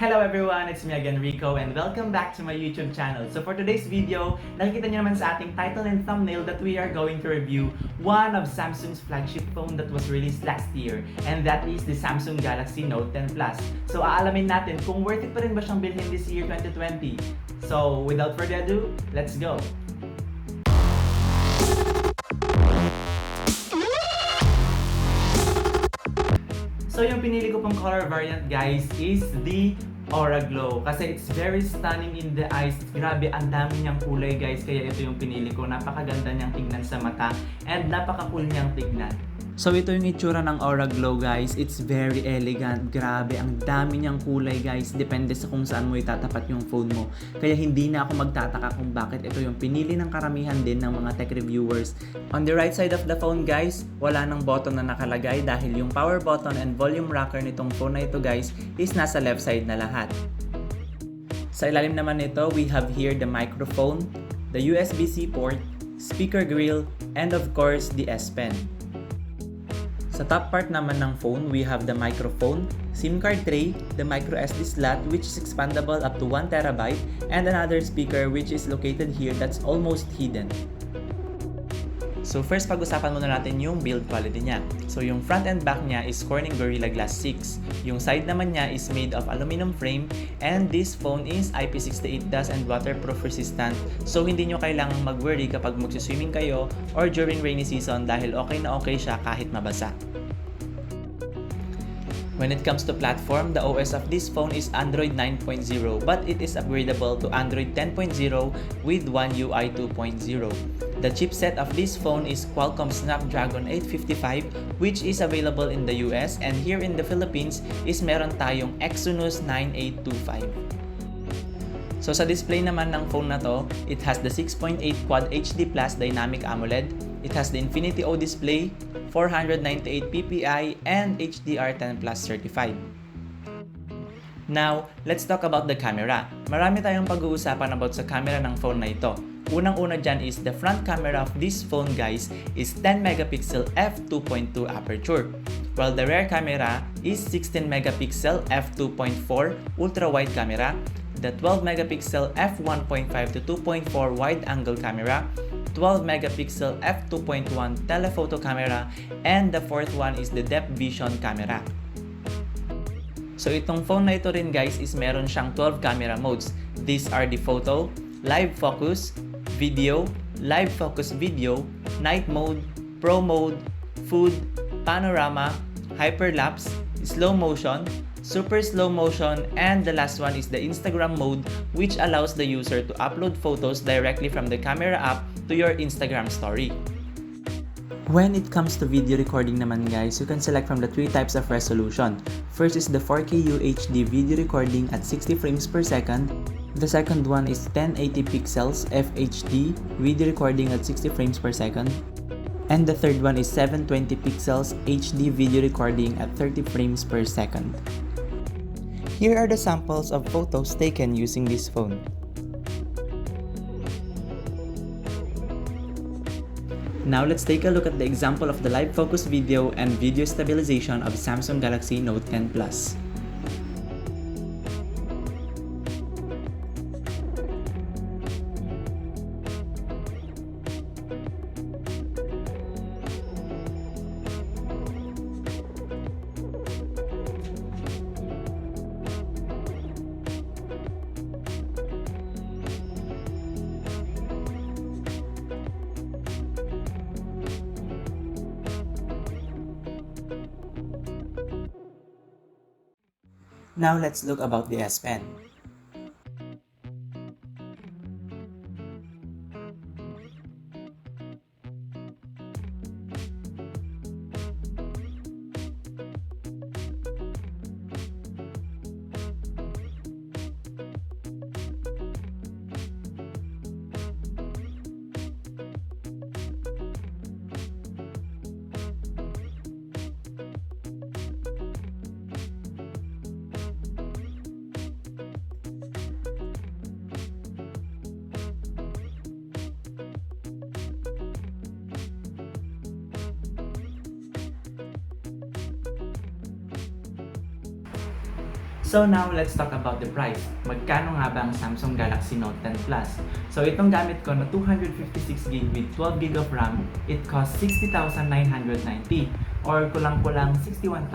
Hello everyone! It's me again, Rico, and welcome back to my YouTube channel. So for today's video, nakikita nyo naman sa ating title and thumbnail that we are going to review one of Samsung's flagship phone that was released last year, and that is the Samsung Galaxy Note 10 Plus. So aalamin natin kung worth it pa rin ba siyang bilhin this year 2020. So without further ado, let's go! So yung pinili ko pang color variant guys is the Aura Glow kasi it's very stunning in the eyes. Grabe, ang dami niyang kulay guys, kaya ito yung pinili ko. Napakaganda niyang tignan sa mata and napaka-cool niyang tignan. So ito yung itsura ng Aura Glow guys. It's very elegant. Grabe, ang dami niyang kulay guys. Depende sa kung saan mo itatapat yung phone mo. Kaya hindi na ako magtataka kung bakit ito yung pinili ng karamihan din ng mga tech reviewers. On the right side of the phone guys, wala nang button na nakalagay dahil yung power button and volume rocker nitong phone na ito guys is nasa left side na lahat. Sa ilalim naman nito, we have here the microphone, the USB-C port, speaker grill, and of course the S Pen. Sa top part naman ng phone, we have the microphone, SIM card tray, the micro SD slot which is expandable up to 1TB, and another speaker which is located here that's almost hidden. So first, pag-usapan muna natin yung build quality niya. So yung front and back niya is Corning Gorilla Glass 6. Yung side naman niya is made of aluminum frame, and this phone is IP68 dust and waterproof resistant. So hindi nyo kailangang mag-worry kapag magsiswimming kayo or during rainy season dahil okay na okay siya kahit mabasa. When it comes to platform, the OS of this phone is Android 9.0, but it is upgradable to Android 10.0 with One UI 2.0. The chipset of this phone is Qualcomm Snapdragon 855, which is available in the US, and here in the Philippines is meron tayong Exynos 9825. So sa display naman ng phone na to, it has the 6.8 Quad HD Plus Dynamic AMOLED, it has the Infinity O display, 498 ppi, and HDR10 Plus certified. Now, let's talk about the camera. Marami tayong pag-uusapan about sa camera ng phone na ito. Unang-una dyan is the front camera of this phone guys is 10 megapixel f2.2 aperture, while the rear camera is 16 megapixel f2.4 ultra-wide camera, the 12 megapixel f1.5 to 2.4 wide-angle camera, 12 megapixel f2.1 telephoto camera, and the fourth one is the depth vision camera. So itong phone na ito rin guys is meron siyang 12 camera modes. These are the photo, live focus, video, live focus video, night mode, pro mode, food, panorama, hyperlapse, slow motion, super slow motion, and the last one is the Instagram mode, which allows the user to upload photos directly from the camera app to your Instagram story. When it comes to video recording naman guys, you can select from the three types of resolution. First is the 4K UHD video recording at 60 frames per second. The second one is 1080 pixels FHD video recording at 60 frames per second. And the third one is 720 pixels HD video recording at 30 frames per second. Here are the samples of photos taken using this phone. Now let's take a look at the example of the live focus video and video stabilization of Samsung Galaxy Note 10 Plus. Now let's look about the S Pen. So now, let's talk about the price. Magkano nga ba ang Samsung Galaxy Note 10 Plus? So itong gamit ko na 256GB with 12GB of RAM, it costs 60,990 or kulang-kulang 61,000.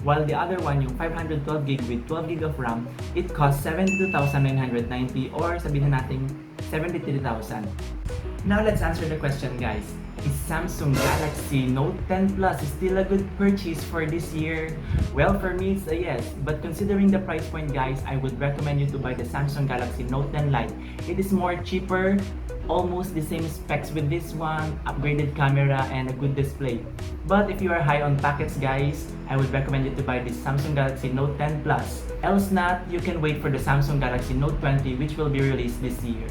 While the other one, yung 512GB with 12GB of RAM, it costs 72,990 or sabihin natin 73,000. Now let's answer the question, guys. Is Samsung Galaxy Note 10 Plus still a good purchase for this year? Well, for me, it's a yes. But considering the price point, guys, I would recommend you to buy the Samsung Galaxy Note 10 Lite. It is more cheaper, almost the same specs with this one, upgraded camera, and a good display. But if you are high on packets, guys, I would recommend you to buy the Samsung Galaxy Note 10 Plus. Else not, you can wait for the Samsung Galaxy Note 20, which will be released this year.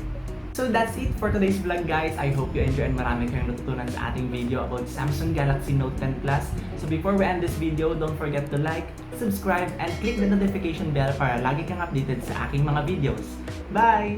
So that's it for today's vlog, guys. I hope you enjoy and marami kayong natutunan sa ating video about Samsung Galaxy Note 10 Plus. So before we end this video, don't forget to like, subscribe, and click the notification bell para lagi kang updated sa aking mga videos. Bye!